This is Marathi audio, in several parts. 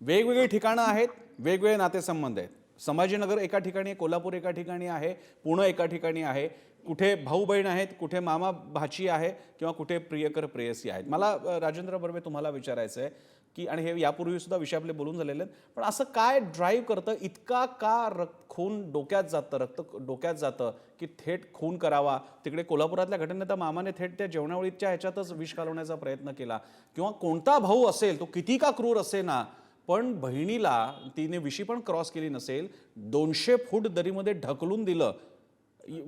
वेगवेगळी ठिकाणं आहेत, वेगवेगळे नातेसंबंध आहेत. संभाजीनगर एका ठिकाणी आहे, कोल्हापूर एका ठिकाणी आहे, पुणे एका ठिकाणी आहे. कुठे भाऊ बहीण आहेत, कुठे मामा भाची आहे किंवा कुठे प्रियकर प्रेयसी आहेत. मला राजेंद्र बर्वे तुम्हाला विचारायचं आहे की, आणि हे यापूर्वी सुद्धा विषय आपले बोलून झालेले आहेत, पण असं काय ड्राईव्ह करतं, इतका का खून डोक्यात जातं, रक्त डोक्यात जातं की थेट खून करावा. तिकडे कोल्हापुरातल्या घटनेत तर मामाने थेट त्या जेवणावळीच्या ह्याच्यातच विष घालवण्याचा प्रयत्न केला. किंवा कोणता भाऊ असेल तो किती का क्रूर असे ना, पण बहिणीला तिने विशी पण क्रॉस केली नसेल, 200 फूट दरीमध्ये ढकलून दिलं.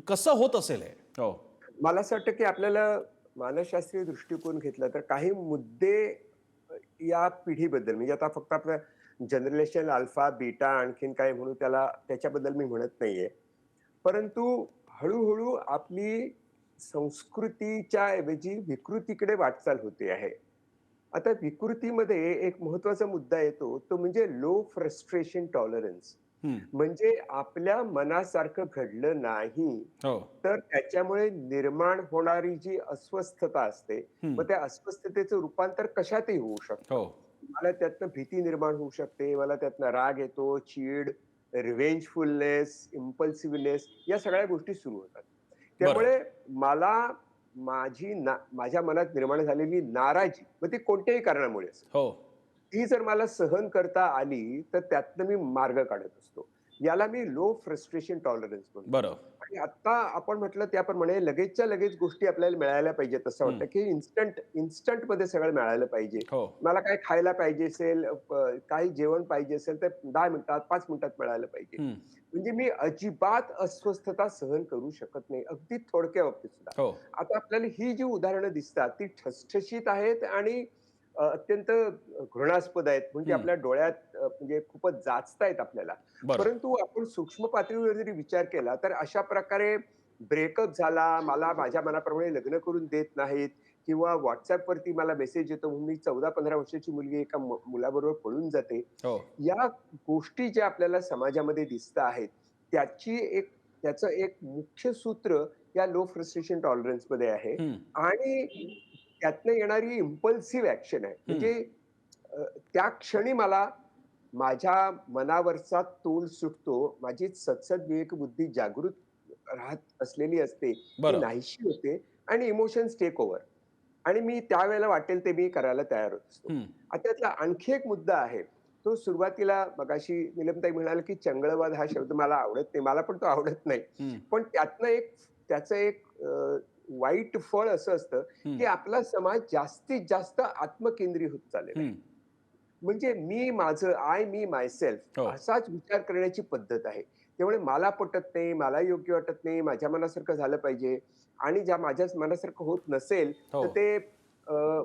कसं होत असेल हे? हो. मला असं वाटतं की आपल्याला मानसशास्त्रीय दृष्टिकोन घेतला तर काही मुद्दे या पिढीबद्दल, म्हणजे आता फक्त आपलं जनरेशन अल्फा बीटा आणखीन काय म्हणू त्याला, त्याच्याबद्दल मी म्हणत नाहीये. परंतु हळूहळू आपली संस्कृतीच्या ऐवजी विकृतीकडे वाटचाल होते आहे. आता विकृतीमध्ये एक महत्वाचा मुद्दा येतो, तो म्हणजे लो फ्रस्ट्रेशन टॉलरन्स. हम्म. म्हणजे आपल्या मनासारखं घडलं नाही, हो. तर त्याच्यामुळे निर्माण होणारी जी अस्वस्थता असते, हम्म. मग त्या अस्वस्थतेचं रूपांतर कशातही होऊ शकतं. हो. मला त्यातनं भीती निर्माण होऊ शकते, मला त्यातनं राग येतो, चीड, रिव्हेंजफुलनेस, इम्पल्सिव्हनेस या सगळ्या गोष्टी सुरू होतात. बरं. त्यामुळे मला माझ्या मनात निर्माण झालेली नाराजी, मग ती कोणत्याही कारणामुळे असेल, हो. ती जर मला सहन करता आली, तर त्यातनं मी मार्ग काढत असतो. याला मी लो फ्रस्ट्रेशन टॉलरन्स म्हणतो. बरं. आणि आता आपण म्हटलं त्याप्रमाणे लगेचच्या लगेच गोष्टी आपल्याला मिळायला पाहिजेत असं वाटतं, हम्म. की इन्स्टंटमध्ये सगळं मिळायला पाहिजे. हो. मला काय खायला पाहिजे असेल, काही जेवण पाहिजे असेल, तर 10 मिनिटात, 5 मिनिटात मिळायला पाहिजे. हम्म. म्हणजे मी अजिबात अस्वस्थता सहन करू शकत नाही, अगदी थोडक्या बाबतीत सुद्धा. हो. आता आपल्याला ही जी उदाहरणं दिसतात, ती ठसठशीत आहेत आणि अत्यंत घृणास्पद आहेत. म्हणजे हम्म. आपल्या डोळ्यात म्हणजे खूपच जाचतायत आपल्याला. बरं. परंतु आपण सूक्ष्म पातळीवर जरी विचार केला, तर अशा प्रकारे ब्रेकअप झाला, मला माझ्या मनाप्रमाणे लग्न करून देत नाहीत किंवा WhatsAppवरती मला मेसेज येतो म्हणून मी 14-15 वर्षाची मुलगी एका मुलाबरोबर पळून जाते. हो. या गोष्टी ज्या आपल्याला समाजामध्ये दिसत आहेत, त्याचं एक मुख्य सूत्र या लो फ्रस्ट्रेशन टॉलरन्समध्ये आहे. हम्म. आणि त्यातनं येणारी इम्पल्सिव्ह ॲक्शन आहे. हम्म. म्हणजे अ, त्या क्षणी मला माझ्या मनावरचा तोल सुटतो. माझी सदसद विवेकबुद्धी जागृत राहत असलेली असते, ती बरं. नाहीशी होते आणि इमोशन्स टेक ओव्हर. आणि मी त्यावेळेला वाटेल ते मी करायला तयार होत असतो. हम्म. आता त्यातला आणखी एक मुद्दा आहे. तो सुरुवातीला मगाशी निलमताई म्हणाल्या, की चंगळवाद हा शब्द मला आवडत नाही. मला पण तो आवडत नाही. हम्म. पण त्याचं एक वाईट फळ असं असतं, हम्म. की आपला समाज जास्तीत जास्त आत्मकेंद्री होत चाललेला आहे. हम्म. म्हणजे मी माझं, आय मी मायसेल्फ हो. असाच विचार करण्याची पद्धत आहे. त्यामुळे मला पटत नाही, मला योग्य वाटत नाही, माझ्या मनासारखं झालं पाहिजे आणि ज्या माझ्या मनासारखं होत नसेल, हो. तर ते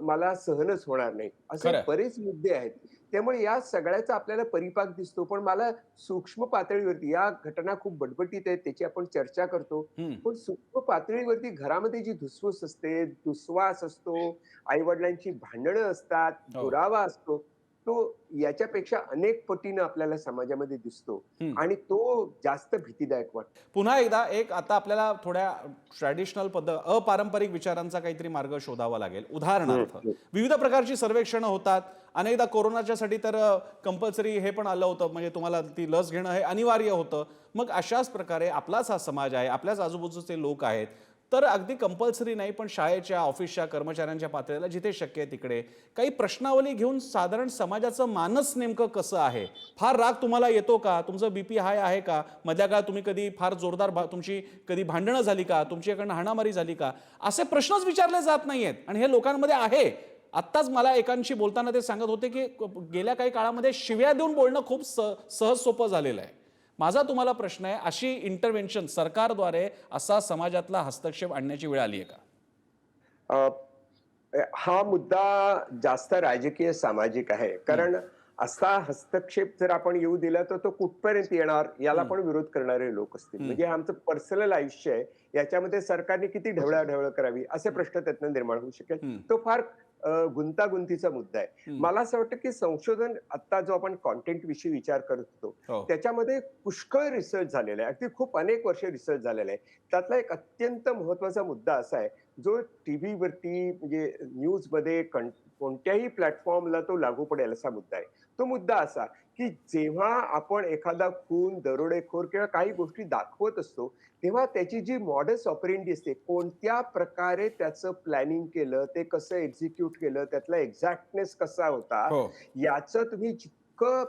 मला सहनच होणार नाही. असे खरं. बरेच मुद्दे आहेत. त्यामुळे या सगळ्याचा आपल्याला परिपाक दिसतो. पण मला सूक्ष्म पातळीवरती या घटना खूप बटबटीत आहेत, त्याची आपण चर्चा करतो. हम्म. पण सूक्ष्म पातळीवरती घरामध्ये जी धुसफूस असते, दुस्वास असतो, आई-वडिलांची भांडणं असतात, हो. दुरावा असतो, तो याच्यापेक्षा अनेक पटीनं आपल्याला समाजामध्ये दिसतो हम्म. आणि तो जास्त भीतीदायक वाटतो. पुन्हा एकदा एक आता आपल्याला थोड्या ट्रॅडिशनल अपारंपरिक विचारांचा काहीतरी मार्ग शोधावा लागेल. हं, उदाहरणार्थ हं. विविध प्रकारची सर्वेक्षणं होतात. अनेकदा कोरोनाच्यासाठी तर कंपल्सरी हे पण आलं होतं, म्हणजे तुम्हाला ती लस घेणं हे अनिवार्य होतं. मग अशाच प्रकारे आपलाच हा समाज आहे, आपल्याच आजूबाजूचे लोक आहेत, तर अगदी कंपल्सरी नाही, पण शाळेच्या ऑफिसच्या कर्मचाऱ्यांच्या पातळीला जिथे शक्य आहे तिकडे काही प्रश्नावली घेऊन साधारण समाजाचं मानस नेमकं कसं आहे. फार राग तुम्हाला येतो का, तुमचं बीपी हाय आहे का, मधल्या काळात तुम्ही कधी फार जोरदार तुमची कधी भांडणं झाली का, तुमच्याकडनं हाणामारी झाली का, असे प्रश्नच विचारले जात नाहीयेत. आणि हे लोकांमध्ये आहे. आत्ताच मला एकांशी बोलताना ते सांगत होते की गेल्या काही काळामध्ये शिव्या देऊन बोलणं खूप सहज सोपं झालेलं आहे. माझा तुम्हाला प्रश्न आहे, अशी इंटरव्हेन्शन सरकारद्वारे असा समाजातला हस्तक्षेप आणण्याची वेळ आली आहे का? अ, हा मुद्दा जास्त राजकीय सामाजिक आहे. हम्म. कारण असा हस्तक्षेप जर आपण येऊ दिला, तर तो कुठपर्यंत येणार याला हम्म. पण विरोध करणारे लोक असतील. हम्म. म्हणजे हे आमचं पर्सनल आयुष्य आहे, याच्यामध्ये सरकारने किती ढवळाढवळ करावी असे प्रश्न त्यातनं निर्माण होऊ शकेल. हम्म. तो फार गुंतागुंतीचा मुद्दा आहे. हम्म. मला असं वाटतं की संशोधन, आता जो आपण कॉन्टेंट विषयी विचार करत होतो, हो. त्याच्यामध्ये पुष्कळ रिसर्च झालेला आहे. अगदी खूप अनेक वर्ष रिसर्च झालेला आहे. त्यातला एक अत्यंत महत्वाचा मुद्दा असा आहे, जो टीव्हीवरती म्हणजे न्यूजमध्ये कोणत्याही प्लॅटफॉर्मला तो लागू पडेल असा मुद्दा आहे. तो मुद्दा असा की जेव्हा आपण एखादा खून, दरोडेखोर किंवा काही गोष्टी दाखवत असतो, तेव्हा त्याची जी मॉडस ऑपरेंडी असते, कोणत्या प्रकारे त्याचं प्लॅनिंग केलं, ते कसं एक्झिक्यूट केलं, त्यातला एक्झॅक्टनेस कसा होता, हो. याचं तुम्ही जितकं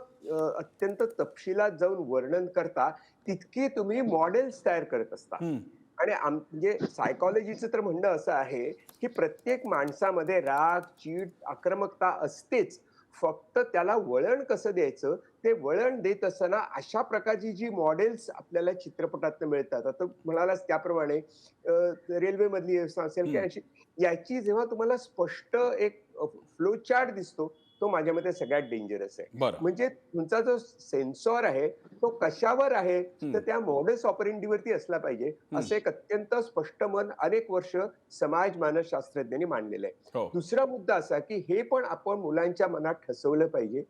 अत्यंत तपशिलात जाऊन वर्णन करता, तितकी तुम्ही मॉडेल्स तयार करत असता. हं. आणि म्हणजे सायकॉलॉजीचं तर म्हणणं असं आहे, की प्रत्येक माणसामध्ये राग, चीड, आक्रमकता असतेच. फक्त त्याला वळण कसं द्यायचं, ते वळण देत असताना अशा प्रकारची जी मॉडेल्स आपल्याला चित्रपटातनं मिळतात. आता म्हणालास त्याप्रमाणे रेल्वेमधली व्यवस्था असेल की हं. अशी याची जेव्हा तुम्हाला स्पष्ट एक फ्लो चार्ट दिसतो, तो माझ्या मते सगळ्यात डेंजरस आहे. बरं. म्हणजे तुमचा जो सेन्सॉर आहे, तो कशावर आहे, हं. तर त्या मॉडस ऑपरेंडीवरती असला पाहिजे, हं. असं एक अत्यंत स्पष्ट मन अनेक वर्ष समाज मानसशास्त्रज्ञांनी मांडलेलं आहे. हो. दुसरा मुद्दा असा, की हे पण आपण मुलांच्या मनात ठसवलं पाहिजे,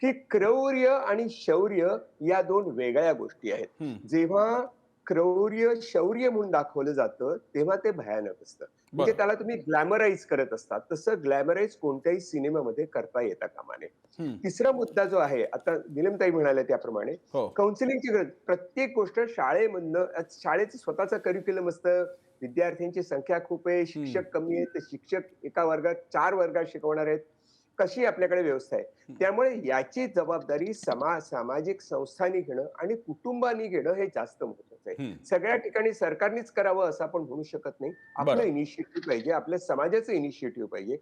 की क्रौर्य आणि शौर्य या 2 वेगळ्या गोष्टी आहेत. हं. जेव्हा क्रौर्य, शौर्य म्हणून दाखवलं जातं, तेव्हा ते भयानक असतं. म्हणजे बरं. त्याला तुम्ही ग्लॅमराइज करत असतात. तसं ग्लॅमराइज कोणत्याही सिनेमामध्ये करता येता कामा नये. हं. तिसरा मुद्दा जो आहे, आता नीलमताई म्हणाल्या त्याप्रमाणे हो. काउन्सिलिंगची गरज. प्रत्येक गोष्ट शाळेमधनं शाळेचं स्वतःचं करिक्युलम असतं. विद्यार्थ्यांची संख्या खूप आहे, हं. शिक्षक कमी आहेत, तर शिक्षक एका वर्गात 4 वर्गात शिकवणार आहेत. कशी आपल्याकडे व्यवस्था आहे. हं. त्यामुळे याची जबाबदारी सामाजिक संस्थांनी घेणं आणि कुटुंबांनी घेणं हे जास्त महत्वाचं आहे. हं. सगळ्या ठिकाणी सरकारनेच करावं असं आपण म्हणू शकत नाही. आपलं बरं. इनिशिएटिव्ह पाहिजे, आपल्या समाजाचं इनिशिएटिव्ह पाहिजे.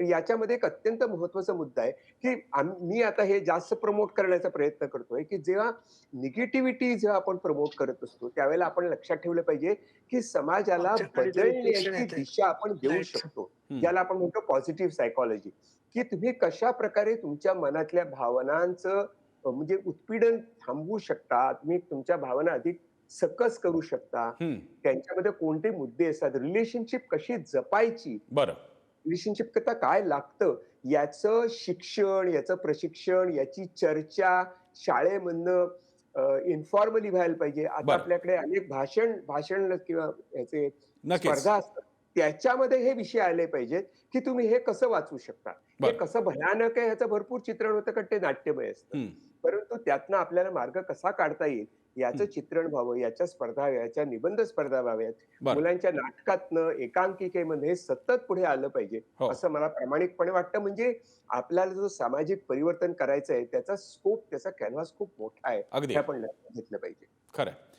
याच्यामध्ये एक अत्यंत महत्वाचा मुद्दा आहे, की मी आता हे जास्त प्रमोट करण्याचा प्रयत्न करतोय, की जेव्हा निगेटिव्हिटी जेव्हा आपण प्रमोट करत असतो, त्यावेळेला आपण लक्षात ठेवलं पाहिजे, की समाजाला आमच्या काहीतरी पेशंट बदलण्याची येत आहे दिशा आपण देऊ लाईटचं. शकतो. हं. ज्याला आपण म्हणतो पॉझिटिव्ह सायकॉलॉजी. की तुम्ही कशा प्रकारे तुमच्या मनातल्या भावनांचं म्हणजे उत्पीडन थांबवू शकता, तुम्ही तुमच्या भावना अधिक सकस करू शकता. हं. त्यांच्यामध्ये कोणते मुद्दे असतात, रिलेशनशिप कशी जपायची, बरं. रिलेशनशिप करता काय लागतं, याचं शिक्षण, याचं प्रशिक्षण, याची चर्चा शाळेमधनं इन्फॉर्मली व्हायला पाहिजे. आता बरं. आपल्याकडे अनेक भाषण किंवा याचे नक्कीच. स्पर्धा असतात. त्याच्यामध्ये हे विषय आले पाहिजेत, की तुम्ही हे कसं वाचू शकता. हे बरं. कसं भयानक आहे ह्याचं भरपूर चित्रण होतं, कारण ते नाट्यमय असतं. हं. परंतु त्यातनं आपल्याला मार्ग कसा काढता येईल, याचं हं. चित्रण व्हावं, याच्या स्पर्धा याच्या निबंध स्पर्धा व्हाव्यात. बरं. मुलांच्या नाटकातनं, एकांकिकेमध्ये सतत पुढे आलं पाहिजे, हो. असं मला प्रामाणिकपणे वाटतं. म्हणजे आपल्याला जो सामाजिक परिवर्तन करायचं आहे, त्याचा स्कोप, त्याचा कॅनव्हास खूप मोठा आहे. अगदी. हे आपण लक्षात घेतलं पाहिजे. खरं आहे.